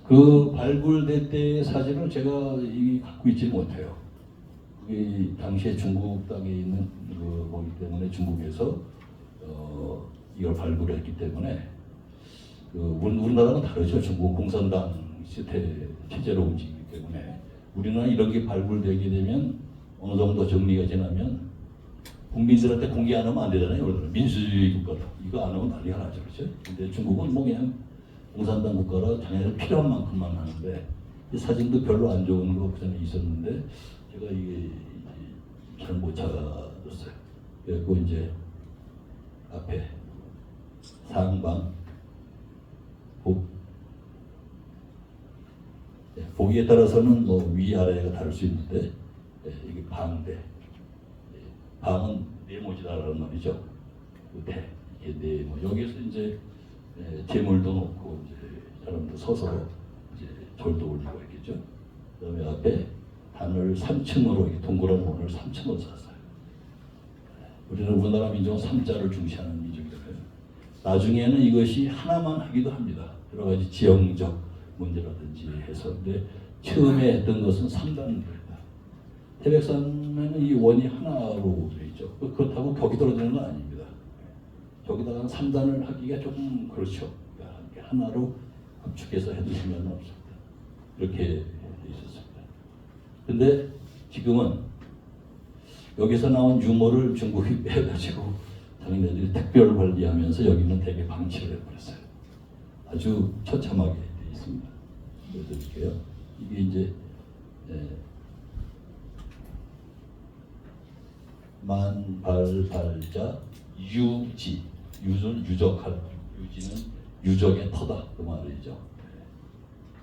그 발굴될 때의 사진을 제가 갖고 있지 못해요. 그게 당시에 중국 땅에 있는 거기 때문에 중국에서 이걸 발굴했기 때문에 우리나라는 다르죠. 중국 공산당 체제로 움직이기 때문에 우리나라 이런 게 발굴되게 되면 어느 정도 정리가 지나면 국민들한테 공개 안 하면 안 되잖아요. 민주주의 국가다. 이거 안 하면 난리가 나죠. 그렇죠? 근데 중국은 뭐 그냥 공산당 국가라 자기네들 필요한 만큼만 하는데 이 사진도 별로 안 좋은 거 그전에 있었는데 제가 이게 잘 못 찾았어요. 그리고 이제 앞에 상방 보기에 따라서는 뭐 위아래가 다를 수 있는데 이게 방대. 방은 네모지다라는 말이죠. 대 이게 네모. 여기서 이제 재물도 놓고 이제 사람도 서서 이제 절도 올리고 있겠죠. 그다음에 앞에 단을 3층으로 이렇게 동그란 원을 3층으로 샀어요. 우리는 우리나라 민족은 3자를 중시하는 민족이잖아요. 나중에는 이것이 하나만 하기도 합니다. 여러 가지 지형적 문제라든지 해서. 근데 처음에 했던 것은 3단입니다. 태백산에는 이 원이 하나로 되어 있죠. 그렇다고 벽이 떨어지는 건 아닙니다. 저기다가 3단을 하기가 조금 그렇죠. 그러니까 하나로 압축해서 해두시면 없습니다. 이렇게 되어 있었습니다. 근데 지금은 여기서 나온 유물을 중국이 빼가지고 자기네들이 특별 관리하면서 여기는 되게 방치를 해버렸어요. 아주 처참하게 되어 있습니다. 보여드릴게요. 이게 이제 만발발자 유지, 유는 유적할, 유지는 유적의 터다 그 말이죠.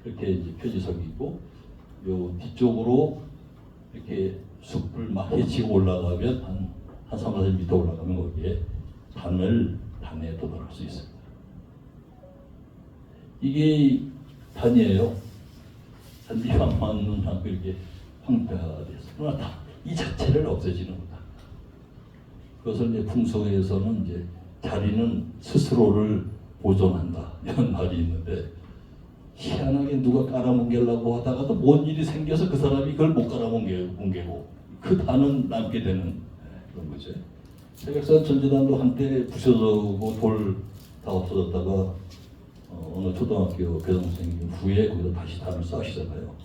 이렇게 이제 표지석이 있고 요 뒤쪽으로 이렇게 숲을 막 헤치고 올라가면 한 3, 4m 올라가면 거기에 단에 도달할 수 있습니다. 이게 단이에요. 단비만은 않고 이렇게 황폐화돼서 그러나 이 자체를 없애지는 못합니다. 그것을 이제 풍속에서는 이제 자리는 스스로를 보존한다 이런 말이 있는데 희한하게 누가 깔아뭉개려고 하다가도 뭔 일이 생겨서 그 사람이 그걸 못 깔아뭉개고 그 단은 남게 되는 그런 거죠. 태백산 전제단도 한때 부셔지고 돌 다 없어졌다가 어느 초등학교 교장선생님 후에 거기다 다시 단을 쌓으시잖아요.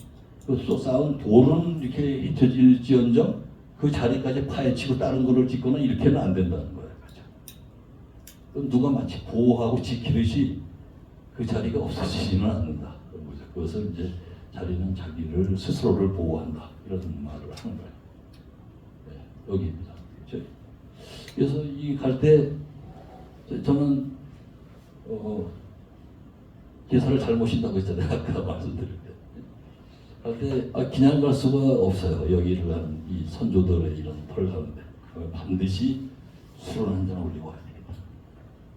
그 쌓은 돌은 이렇게 잊혀질지언정 그 자리까지 파헤치고 다른 거를 짓거나 이렇게는 안 된다는 거예요. 그렇죠? 누가 마치 보호하고 지키듯이 그 자리가 없어지지는 않는다. 그것을 이제 자리는 자기를 스스로를 보호한다. 이런 말을 하는 거예요. 네, 여기입니다. 그렇죠? 그래서 이 갈 때 저는 기사를 잘 모신다고 했잖아요. 아까 말씀드릴 때. 갈 때 그냥 갈 수가 없어요. 여기를 가는 이 선조들의 이런 털 가는데 반드시 술을 한 잔 올리고 와야 되겠다.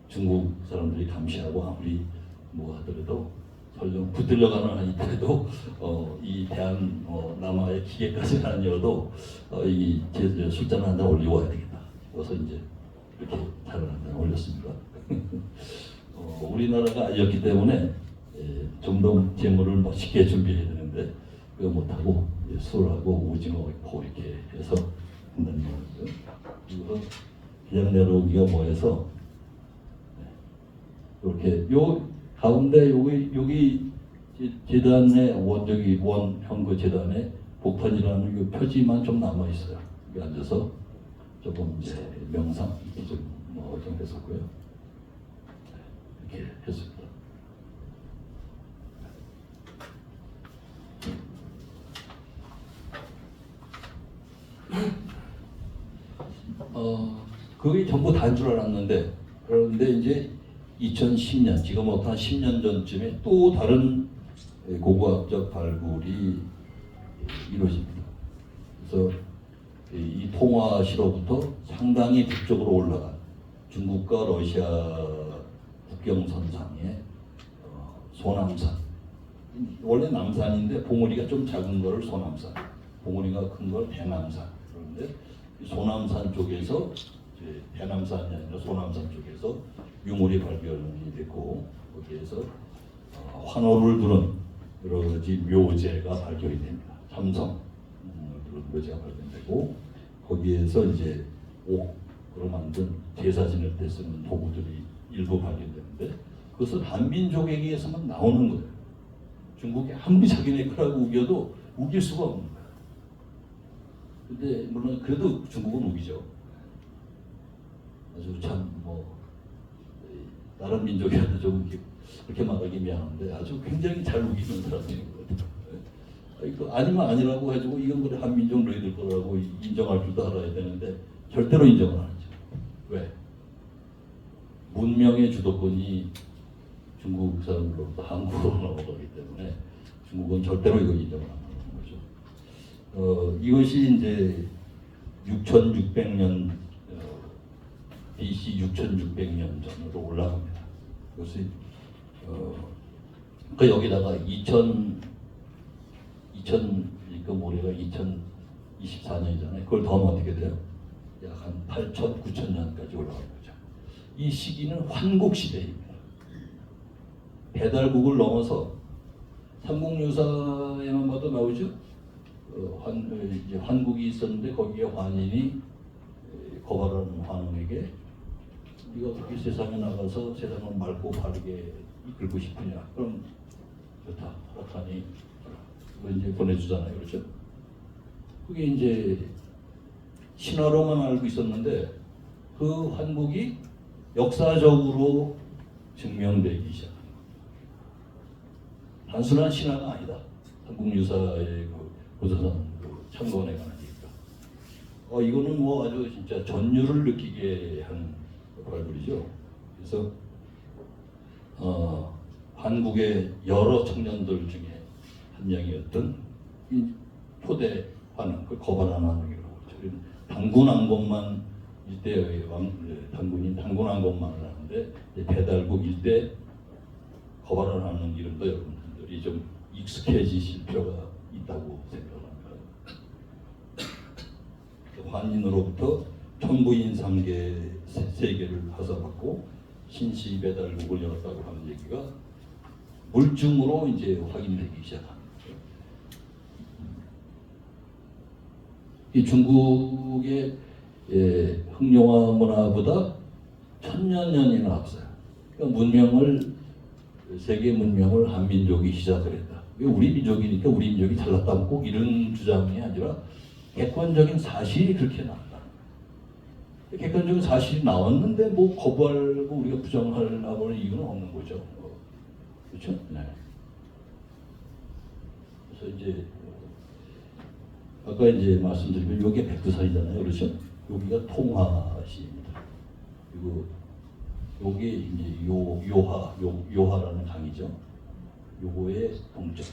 중국 사람들이 감시하고 아무리 뭐 하더라도 설령 붙들려가는 아니더라도 이 대한 남아의 기계까지는 아니어도 이 술잔을 한 잔 올리고 와야 되겠다. 그래서 이제 이렇게 잔을 한 잔 올렸습니다. 우리나라가 아니었기 때문에 좀 더 재물을 멋있게 준비해야 되는데 그거 못하고 술하고 오징어 고 이렇게 해서 한다는 거죠. 그리고 그냥 내려오기가 뭐해서 이렇게 요 가운데 여기 재단의 원형그 재단에 복판이라는 이 표지만 좀 남아 있어요. 여기 앉아서 조금 이제 명상 좀 했었고요. 이렇게 했습니다. 그게 전부 다인 줄 알았는데 그런데 이제 2010년 지금부터 한 10년 전쯤에 또 다른 고고학적 발굴이 이루어집니다. 그래서 이 통화시로부터 상당히 북쪽으로 올라간 중국과 러시아 국경선상의 소남산, 원래 남산인데 봉우리가 좀 작은 거를 소남산, 봉우리가 큰 걸 대남산. 그런데 소남산 쪽에서 이제 대남산이 아니라 소남산 쪽에서 유물이 발견이 됐고, 거기에서 환호를 두른 여러 가지 묘제가 발견이 됩니다. 삼성 그런 묘제가 발견되고, 거기에서 이제 옥으로 만든 제사 지낼 때 쓰는 도구들이 일부 발견되는데, 그것은 한민족에게서만 나오는 거예요. 중국이 아무리 자기네 거라고 우겨도 우길 수가 없는 거예요. 근데 물론 그래도 중국은 우기죠. 아주 참 다른 민족이라도 좀 그렇게 말하기 미안한데 아주 굉장히 잘 우기는 사람인 것 같아요. 아니면 아니라고 해주고 이건 그래 한민족 너희들 거라고 인정할 줄도 알아야 되는데 절대로 인정을 안 하죠. 왜? 문명의 주도권이 중국 사람으로부터 한국으로 넘어가기 때문에 중국은 절대로 이거 인정을 안 하는 거죠. 이것이 이제 6,600년 BC 6,600년 전으로 올라갑니다. 그것이 그 여기다가 2000그 모레가 2024년이잖아요. 그걸 더하면 어떻게 돼요? 약 한 8,000, 9,000년까지 올라가는 거죠. 이 시기는 환국 시대입니다. 배달국을 넘어서 삼국유사에만 봐도 나오죠. 이제 환국이 있었는데 거기에 환인이 거발하는 환웅에게 네가 그렇게 세상에 나가서 세상을 맑고 바르게 이끌고 싶으냐? 그럼 좋다. 허락하니 그걸 이제 보내주잖아요. 그렇죠? 그게 이제 신화로만 알고 있었는데 그 환국이 역사적으로 증명되기 시작합니다. 단순한 신화가 아니다. 한국유사의 고조선 참고원에 관한 얘기가. 이거는 아주 진짜 전율을 느끼게 한 발굴이죠. 그래서 한국의 여러 청년들 중에 한 명이었던 이 초대 환웅, 그 거발한 환웅이라고 하죠. 당군왕건만 일대의 당군인 당군왕건만을 하는데 배달국 일대 거발한 환웅 이름도 여러분들이 좀 익숙해지실 필요가 있다고 생각합니다. 환인으로부터 천부인 3개를 하사받고 신시 배달국을 열었다고 하는 얘기가 물증으로 이제 확인되기 시작합니다. 이 중국의 흑룡화 문화보다 1000년이나 앞서요. 그러니까 세계 문명을 한민족이 시작을 했다. 우리 민족이니까 우리 민족이 잘났다고 꼭 이런 주장이 아니라 객관적인 사실이 그렇게 나왔다. 객관적인 사실이 나왔는데 거부하고 우리가 부정하려고 하는 이유는 없는 거죠. 그렇죠? 네. 그래서 이제 아까 이제 말씀드린 여기 백두산이잖아요. 그렇죠? 여기가 통화시입니다. 그리고 요게 이제 요하라는 강이죠. 요거의 동쪽,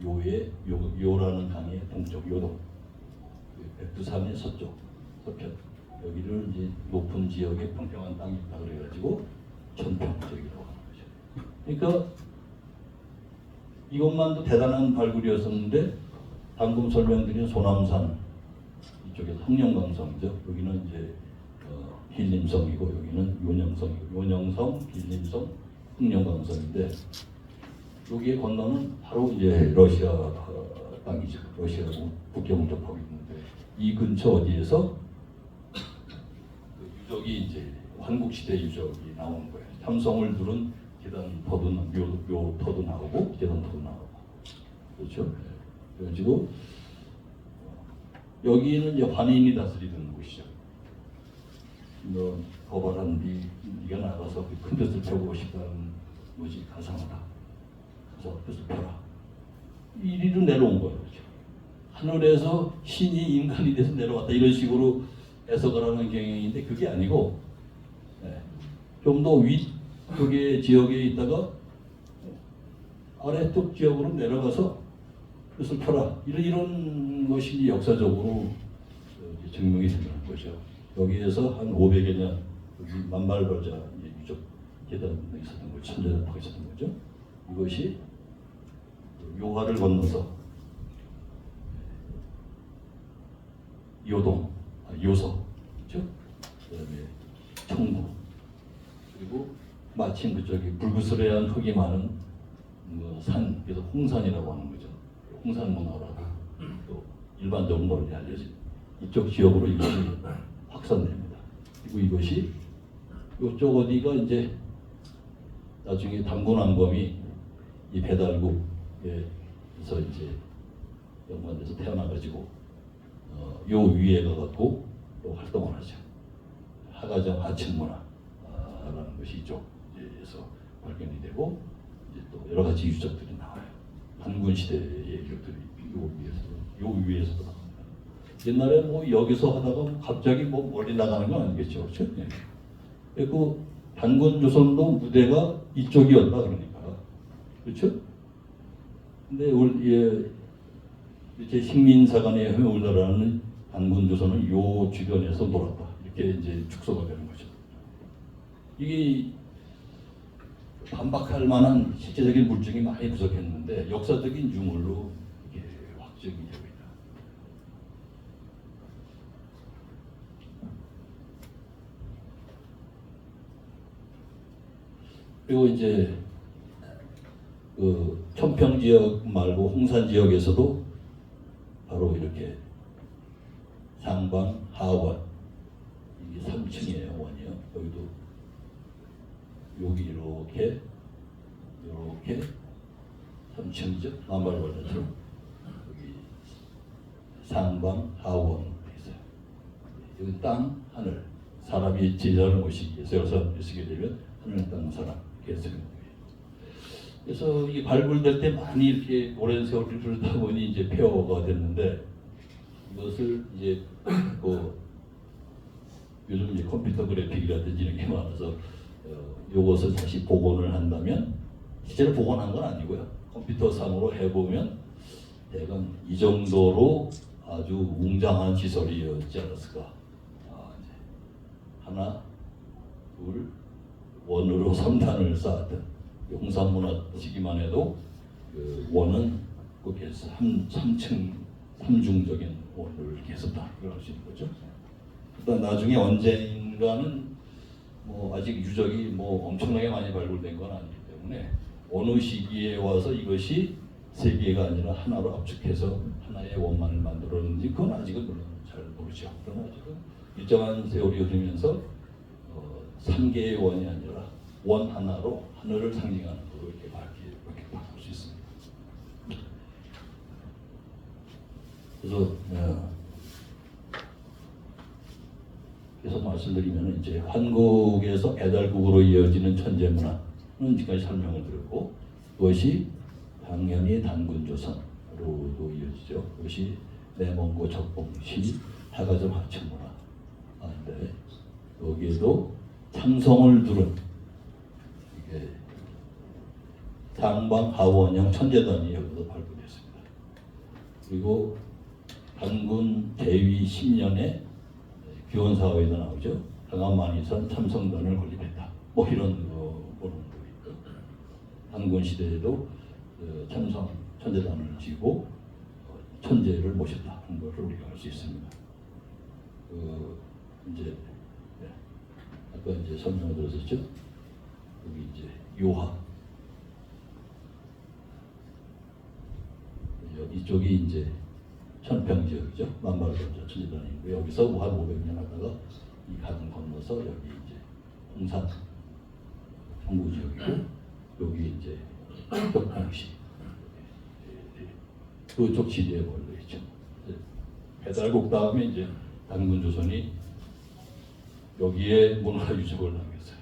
요라는 강의 동쪽, 요동. 백두산의 서쪽, 서편. 여기를 이제 높은 지역에 평평한 땅이 있다 그래가지고 천평지역이라고 하는 거죠. 그러니까 이것만도 대단한 발굴이었었는데 방금 설명드린 소남산 이쪽에서 흑룡강성이죠. 여기는 이제 길림성이고 여기는 요녕성이고 요녕성, 길림성, 흑룡강성인데 여기에 건너는 바로 이제 러시아 땅이죠. 러시아하고 국경을 접하고 있는데 이 근처 어디에서 유적이 이제 한국시대 유적이 나오는 거예요. 삼성을 두른 계단터도 묘터도 나오고 계단터도 나오고 그렇죠. 그래가지고 여기는 이제 환인이 다스리는 곳이죠. 너 거발한 네가 나가서 큰 뜻을 펴고 싶다는 뭐지 가상하다. 그래서 뜻을 펴라. 이리로 내려온 거예요. 그렇죠? 하늘에서 신이 인간이 돼서 내려왔다 이런 식으로 해석을 하는 경향인데 그게 아니고 좀 더 위쪽의 지역에 있다가 아래쪽 지역으로 내려가서 뜻을 펴라. 이런 것이 역사적으로 증명이 된다는 거죠. 여기에서 한 500여 년 여기 만발벌자 유적 계단이 있었던 거죠. 천재단터가 있었던 거죠. 이것이 요하를 건너서 요동, 요서, 그렇죠? 그다음에 청구, 그리고 마침 그쪽이 불구스레한 흙이 많은 산, 그래서 홍산이라고 하는 거죠. 홍산 문화라고 또 일반적으로 널리 알려진 이쪽 지역으로 이것이 확산됩니다. 그리고 이것이 이쪽 어디가 이제 나중에 당군왕검이 이 배달국에서 이제 연관돼서 태어나가지고 요 위에 가갖고 또 활동을 하죠. 하가정 하층문화라는 것이 이쪽에서 발견이 되고 이제 또 여러 가지 유적들이 나와요. 단군 시대의 유적들이 요 위에서도 나옵니다. 옛날에 뭐 여기서 하다가 갑자기 뭐 멀리 나가는 건 아니겠죠, 그렇죠? 네. 그 단군 조선도 무대가 이쪽이었다 그러니까, 그렇죠? 근데 이렇게 식민사관에 우리나라는 단군 조선은 요 주변에서 놀았다 이렇게 이제 축소가 되는 거죠. 이게 반박할 만한 실제적인 물증이 많이 부족했는데 역사적인 유물로 이게 확정이 되고 있다. 그리고 이제 그 천평 지역 말고 홍산 지역에서도 바로 이렇게 상방 하원 이게 3층이에요. 원이요. 여기도 여기 이렇게 3층이죠. 남발벌자처럼 여기 상방 하원 있어요. 여기 땅 하늘 사람이 제자를 모시기 위해서 여기서 쓰게 되면 하늘 땅 사람 이렇게 쓰는 거예요. 그래서 이 발굴될 때 많이 이렇게 오랜 세월을 들다 보니 이제 폐허가 됐는데 이것을 이제 뭐 요즘 이제 컴퓨터 그래픽이라든지 이런 게 많아서 요것을 다시 복원을 한다면 실제로 복원한 건 아니고요. 컴퓨터상으로 해보면 대강 이 정도로 아주 웅장한 시설이었지 않았을까. 이제 하나, 둘, 원으로 3단을 쌓았던 용산문화 시기만 해도 그 원은 거기에 3층 3중적인 원을 이렇게 했었다. 이걸 알 수 있는 거죠. 그다음 나중에 언젠가는 뭐 아직 유적이 뭐 엄청나게 많이 발굴된 건 아니기 때문에 어느 시기에 와서 이것이 세 개가 아니라 하나로 압축해서 하나의 원만을 만들었는지 그건 아직은 물론 잘 모르죠. 그러나 아직은 일정한 세월이 흐르면서 3개의 원이 아니라 원 하나로 하늘을 상징하는 걸로 이렇게 바꿀 수 있습니다. 그래서 계속 말씀드리면 이제 한국에서 배달국으로 이어지는 천재문화는 지금까지 설명을 드렸고 그것이 당연히 단군조선으로도 이어지죠. 그것이 내몽고 적봉시 하가점 하층문화. 근데 여기에도 참성을 두른 이게 당방 하원형 천재단이 여기서 발굴됐습니다. 그리고 단군 대위 10년에 기원사회에도 나오죠. 강한만이선 참성단을 건립했다. 뭐 이런 거 보는 거 있고 단군 시대에도 참성 천재단을 지고 천재를 모셨다 하는 것을 우리가 알 수 있습니다. 이제 아까 이제 설명을 드렸었죠. 여기 이제 요하 이쪽이 이제 천평 지역이죠. 만발벌자 천재단이고 여기서 한 500년 하다가 이 강을 건너서 여기 이제 홍산 청구 지역이고 여기 이제 덕봉시 그쪽 지대에 몰려 있죠. 배달국 다음에 이제 단군조선이 여기에 문화유적을 남겼어요.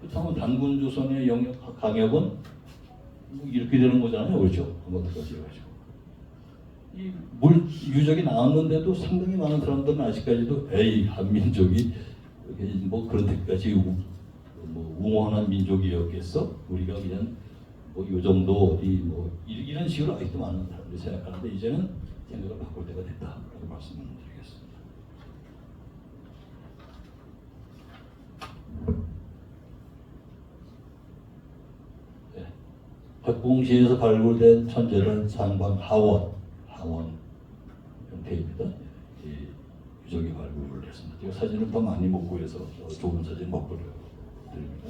그렇다면 단군조선의 영역 강역은 뭐 이렇게 되는 거잖아요, 그렇죠? 한번까지 해가지고 이 물 유적이 나왔는데도 상당히 많은 사람들은 아직까지도 에이 한민족이 뭐 그런 데까지 뭐 웅원한 민족이었겠어? 우리가 그냥 뭐 이 정도 어디 뭐 이런 식으로 아직도 많은 사람들이 생각하는데 이제는 생각을 바꿀 때가 됐다라고 말씀을 드리겠습니다. 네. 백봉시에서 발굴된 천재단 상방 하원 형태입니다. 이 유적이 발굴을 했습니다. 제가 사진을 더 많이 못 구해서 좋은 사진 못 보여드립니다.